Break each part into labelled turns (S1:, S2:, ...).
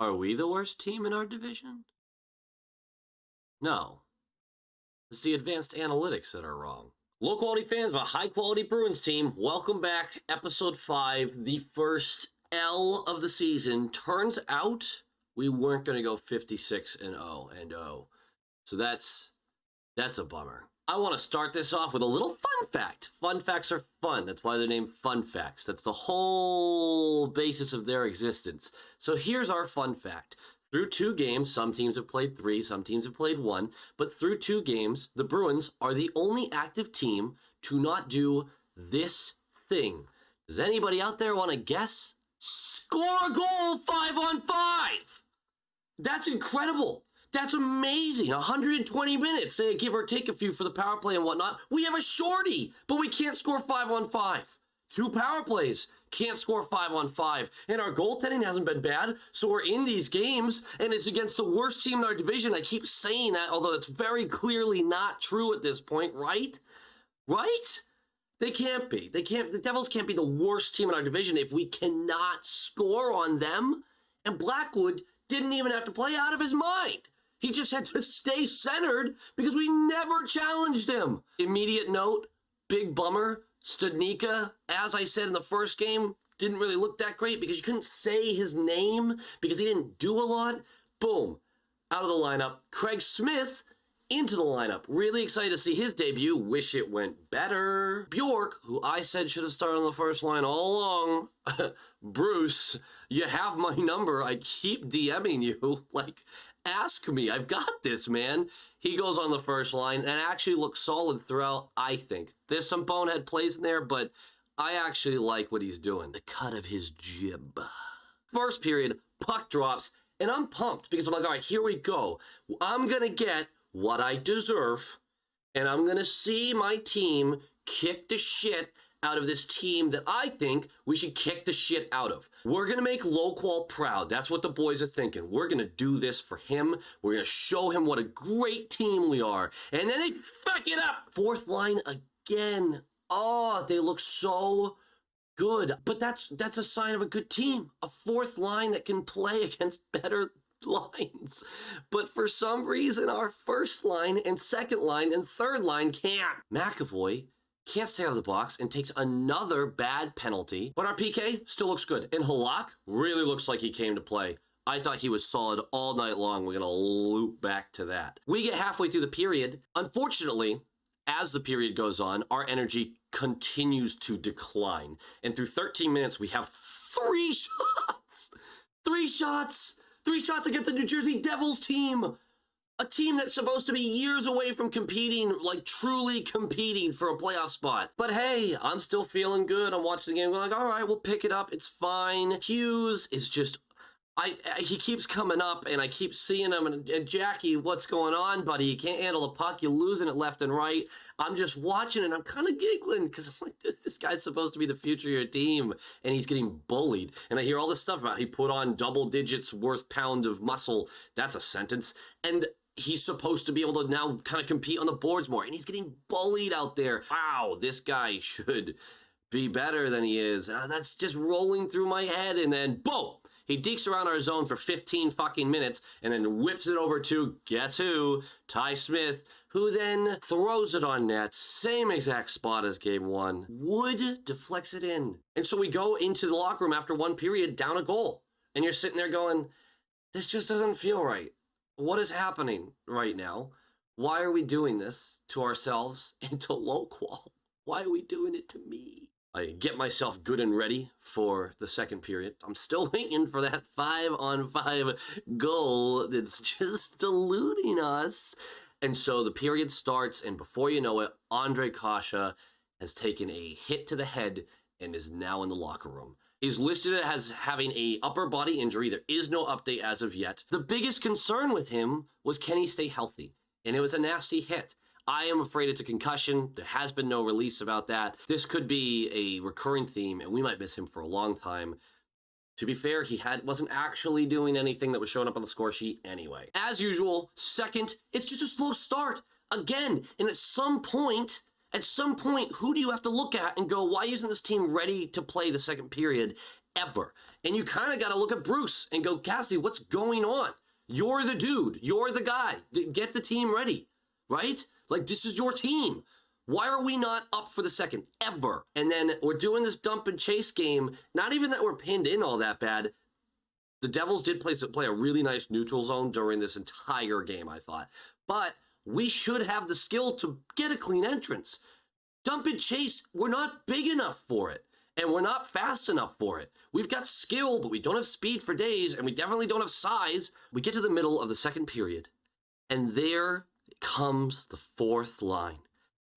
S1: Are we the worst team in our division? No. It's the advanced analytics that are wrong. Low quality fans of a high quality Bruins team, welcome back. Episode 5, the first L of the season. Turns out we weren't going to go 56-0. So that's a bummer. I want to start this off with a little fun fact. Fun facts are fun. That's why they're named fun facts. That's the whole basis of their existence. So here's our fun fact. Through 2 games, some teams have played 3, some teams have played 1, but through 2 games, the Bruins are the only active team to not do this thing. Does anybody out there want to guess? Score a goal 5-on-5! That's incredible. That's amazing. 120 minutes, give or take a few for the power play and whatnot. We have a shorty, but we can't score 5-on-5. 2 power plays, can't score 5-on-5. And our goaltending hasn't been bad, so we're in these games, and it's against the worst team in our division. I keep saying that, although it's very clearly not true at this point, right? Right? They can't be. The Devils can't be the worst team in our division if we cannot score on them. And Blackwood didn't even have to play out of his mind. He just had to stay centered because we never challenged him. Immediate note, big bummer. Studnicka, as I said in the first game, didn't really look that great because you couldn't say his name because he didn't do a lot. Boom, out of the lineup. Craig Smith into the lineup. Really excited to see his debut. Wish it went better. Bjork, who I said should have started on the first line all along. Bruce, you have my number. I keep DMing you. Ask me. I've got this, man. He goes on the first line and actually looks solid throughout, I think. There's some bonehead plays in there, but I actually like what he's doing. The cut of his jib. First period, puck drops, and I'm pumped because I'm like, all right, here we go. I'm going to get what I deserve, and I'm going to see my team kick the shit out of this team that I think we should kick the shit out of. We're going to make Low Qual proud. That's what the boys are thinking. We're going to do this for him. We're going to show him what a great team we are. And then they fuck it up. Fourth line again. Oh, they look so good. But that's a sign of a good team. A fourth line that can play against better lines. But for some reason, our first line and second line and third line can't. McAvoy can't stay out of the box and takes another bad penalty. But our PK still looks good. And Halak really looks like he came to play. I thought he was solid all night long. We're going to loop back to that. We get halfway through the period. Unfortunately, as the period goes on, our energy continues to decline. And through 13 minutes, we have 3 shots. 3 shots. 3 shots against a New Jersey Devils team. A team that's supposed to be years away from competing, truly competing for a playoff spot. But hey, I'm still feeling good. I'm watching the game. We're like, all right, we'll pick it up. It's fine. Hughes is just, he keeps coming up, and I keep seeing him. And Jackie, what's going on, buddy? You can't handle the puck. You're losing it left and right. I'm just watching, and I'm kind of giggling because I'm like, this guy's supposed to be the future of your team, and he's getting bullied. And I hear all this stuff about he put on double digits worth pound of muscle. That's a sentence. And he's supposed to be able to now kind of compete on the boards more, and he's getting bullied out there. Wow, this guy should be better than he is. That's just rolling through my head, and then boom, he dekes around our zone for 15 fucking minutes, and then whips it over to, guess who? Ty Smith, who then throws it on net. Same exact spot as game 1. Wood deflects it in. And so we go into the locker room after 1 period, down a goal. And you're sitting there going, this just doesn't feel right. What is happening right now? Why are we doing this to ourselves and to Low Qual? Why are we doing it to me? I get myself good and ready for the second period. I'm still waiting for that 5-on-5 goal that's just eluding us. And so the period starts, and before you know it, Andre Kasha has taken a hit to the head and is now in the locker room. He's listed as having a upper body injury. There is no update as of yet. The biggest concern with him was, can he stay healthy? And it was a nasty hit. I am afraid it's a concussion. There has been no release about that. This could be a recurring theme, and we might miss him for a long time. To be fair, he wasn't actually doing anything that was showing up on the score sheet anyway. As usual, second, it's just a slow start. Again, and at some point, who do you have to look at and go, why isn't this team ready to play the second period? ever. And you kind of got to look at Bruce and go, Cassidy, what's going on? You're the dude. You're the guy. Get the team ready, right? Like, this is your team. Why are we not up for the second ever? And then we're doing this dump and chase game. Not even that we're pinned in all that bad. The Devils did play a really nice neutral zone during this entire game, I thought. But we should have the skill to get a clean entrance. Dump and chase, we're not big enough for it. And we're not fast enough for it. We've got skill, but we don't have speed for days, and we definitely don't have size. We get to the middle of the second period, and there comes the fourth line.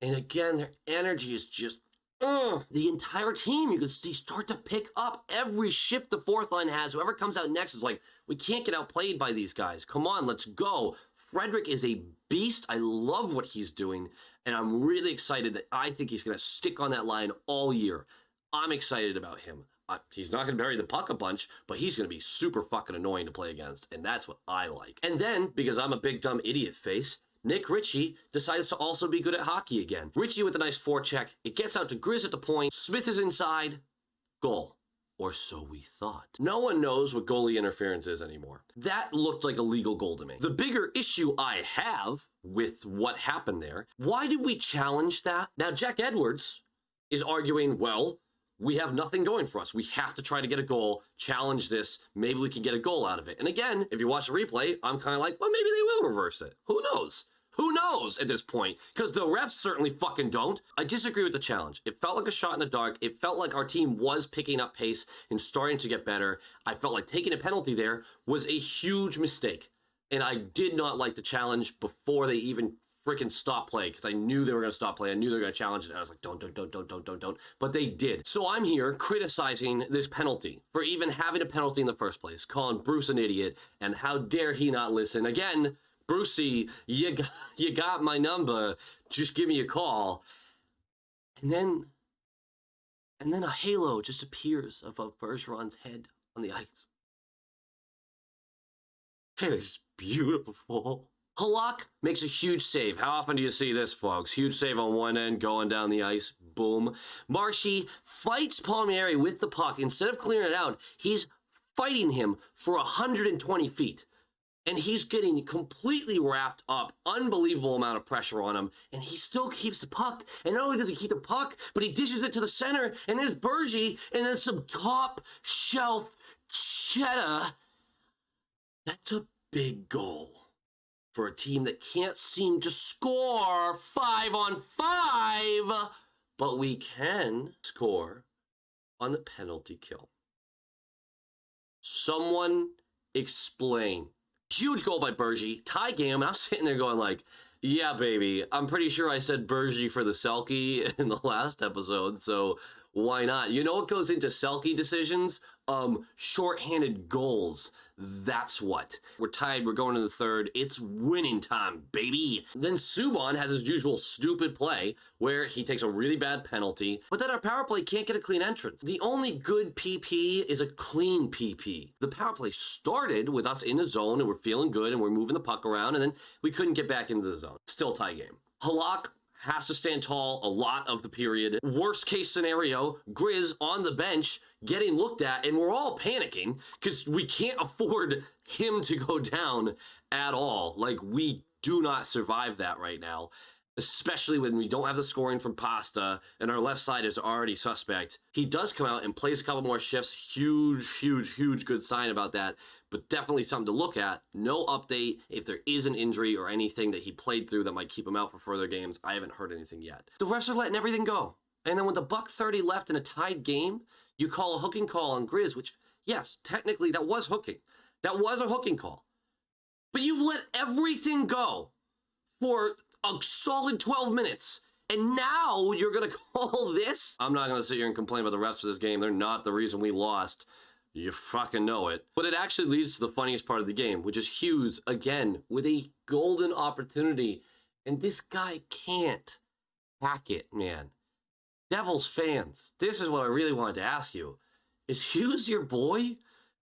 S1: And again, their energy is just, the entire team, you can see, start to pick up every shift the fourth line has. Whoever comes out next is like, we can't get outplayed by these guys. Come on, let's go. Frederick is a beast. I love what he's doing, and I'm really excited that I think he's going to stick on that line all year. I'm excited about him. He's not going to bury the puck a bunch, but he's going to be super fucking annoying to play against, and that's what I like. And then, because I'm a big dumb idiot face, Nick Ritchie decides to also be good at hockey again. Ritchie with a nice forecheck. It gets out to Grizz at the point. Smith is inside. Goal. Or so we thought. No one knows what goalie interference is anymore. That looked like a legal goal to me. The bigger issue I have with what happened there, why did we challenge that? Now, Jack Edwards is arguing, well, we have nothing going for us. We have to try to get a goal, challenge this. Maybe we can get a goal out of it. And again, if you watch the replay, I'm kind of like, well, maybe they will reverse it. Who knows? Who knows at this point? Because the refs certainly fucking don't. I disagree with the challenge. It felt like a shot in the dark. It felt like our team was picking up pace and starting to get better. I felt like taking a penalty there was a huge mistake. And I did not like the challenge before they even freaking stop play, because I knew they were going to stop play. I knew they were going to challenge it. And I was like, don't. But they did. So I'm here criticizing this penalty for even having a penalty in the first place, calling Bruce an idiot, and how dare he not listen. Again, Brucey, you got my number. Just give me a call. And then a halo just appears above Bergeron's head on the ice. It is beautiful. Halak makes a huge save. How often do you see this, folks? Huge save on one end, going down the ice. Boom. Marshy fights Palmieri with the puck. Instead of clearing it out, he's fighting him for 120 feet. And he's getting completely wrapped up. Unbelievable amount of pressure on him. And he still keeps the puck. And not only does he keep the puck, but he dishes it to the center. And there's Bergie. And then some top shelf cheddar. That's a big goal for a team that can't seem to score 5-on-5, but we can score on the penalty kill. Someone explain. Huge goal by Bergie, tie game, and I'm sitting there going like, yeah, baby, I'm pretty sure I said Bergie for the Selke in the last episode, so why not? You know what goes into Selke decisions? Shorthanded goals. That's what. We're tied. We're going to the third. It's winning time, baby. Then Subban has his usual stupid play where he takes a really bad penalty, but then our power play can't get a clean entrance. The only good PP is a clean PP. The power play started with us in the zone and we're feeling good and we're moving the puck around, and then we couldn't get back into the zone. Still tie game. Halak has to stand tall a lot of the period. Worst case scenario, Grizz on the bench getting looked at, and we're all panicking because we can't afford him to go down at all. Like, we do not survive that right now, especially when we don't have the scoring from Pasta and our left side is already suspect. He does come out and plays a couple more shifts. Huge good sign about that, but definitely something to look at. No update if there is an injury or anything that he played through that might keep him out for further games. I haven't heard anything yet. The refs are letting everything go. And then with the $1:30 left in a tied game, you call a hooking call on Grizz, which, yes, technically that was hooking. That was a hooking call. But you've let everything go for a solid 12 minutes. And now you're going to call this? I'm not going to sit here and complain about the refs of this game. They're not the reason we lost. You fucking know it. But it actually leads to the funniest part of the game, which is Hughes, again, with a golden opportunity. And this guy can't hack it, man. Devils fans, this is what I really wanted to ask you. Is Hughes your boy?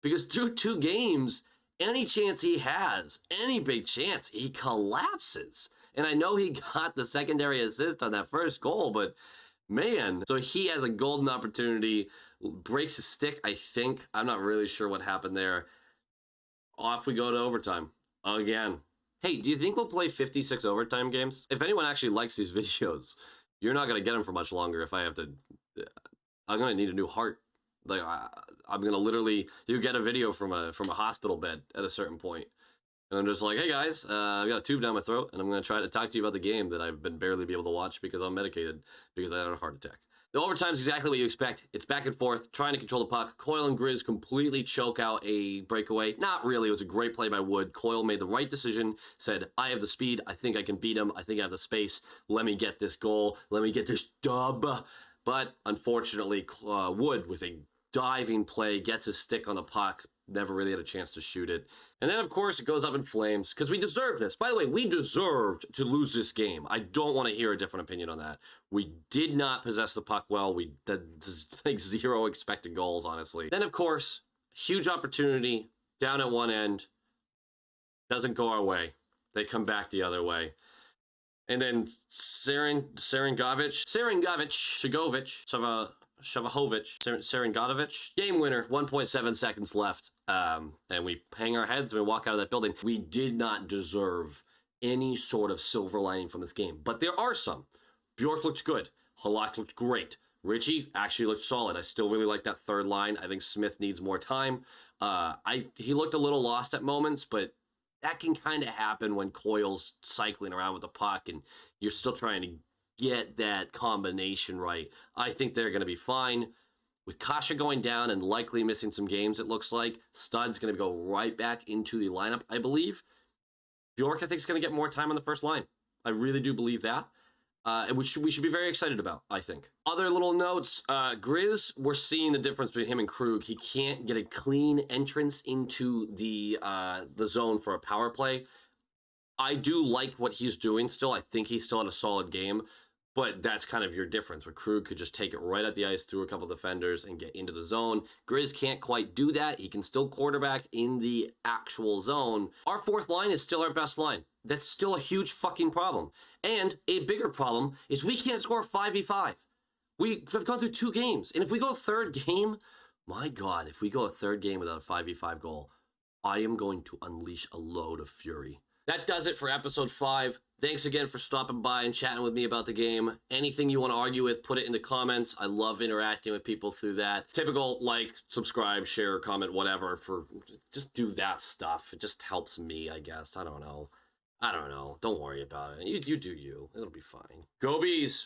S1: Because through 2 games, any chance he has, any big chance, he collapses. And I know he got the secondary assist on that first goal, but Man, so he has a golden opportunity, breaks his stick, I think. I'm not really sure what happened there. Off we go to overtime again. Hey, do you think we'll play 56 overtime games? If anyone actually likes these videos, you're not going to get them for much longer if I have to. I'm going to need a new heart. Like, I'm going to literally, you get a video from a hospital bed at a certain point. And I'm just like, hey guys, I've got a tube down my throat, and I'm going to try to talk to you about the game that I've been barely be able to watch because I'm medicated because I had a heart attack. The overtime is exactly what you expect. It's back and forth, trying to control the puck. Coyle and Grizz completely choke out a breakaway. Not really. It was a great play by Wood. Coyle made the right decision, said, I have the speed. I think I can beat him. I think I have the space. Let me get this goal. Let me get this dub. But unfortunately, Wood, with a diving play, gets his stick on the puck. Never really had a chance to shoot it. And then, of course, it goes up in flames because we deserved this. By the way, we deserved to lose this game. I don't want to hear a different opinion on that. We did not possess the puck well. We did like 0 expected goals, honestly. Then, of course, huge opportunity down at one end. Doesn't go our way. They come back the other way. And then Sharangovich, game winner, 1.7 seconds left. And we hang our heads and we walk out of that building. We did not deserve any sort of silver lining from this game, but there are some. Bjork looked good. Halak looked great. Richie actually looked solid. I still really like that third line. I think Smith needs more time. He looked a little lost at moments, but that can kind of happen when Coyle's cycling around with the puck and you're still trying to get that combination right. I think they're going to be fine. With Kasha going down and likely missing some games, it looks like, Stud's going to go right back into the lineup, I believe. Bjork, I think, is going to get more time on the first line. I really do believe that. And we should be very excited about, I think. Other little notes, Grizz, we're seeing the difference between him and Krug. He can't get a clean entrance into the zone for a power play. I do like what he's doing still. I think he's still had a solid game, but that's kind of your difference, where Krug could just take it right at the ice through a couple of defenders and get into the zone. Grizz can't quite do that. He can still quarterback in the actual zone. Our fourth line is still our best line. That's still a huge fucking problem. And a bigger problem is we can't score 5v5. We've gone through 2 games. And if we go a third game, my God, if we go a third game without a 5v5 goal, I am going to unleash a load of fury. That does it for episode 5. Thanks again for stopping by and chatting with me about the game. Anything you want to argue with, put it in the comments. I love interacting with people through that. Typical like, subscribe, share, comment, whatever. Just do that stuff. It just helps me, I guess. I don't know. Don't worry about it. You do you. It'll be fine. Go Bees!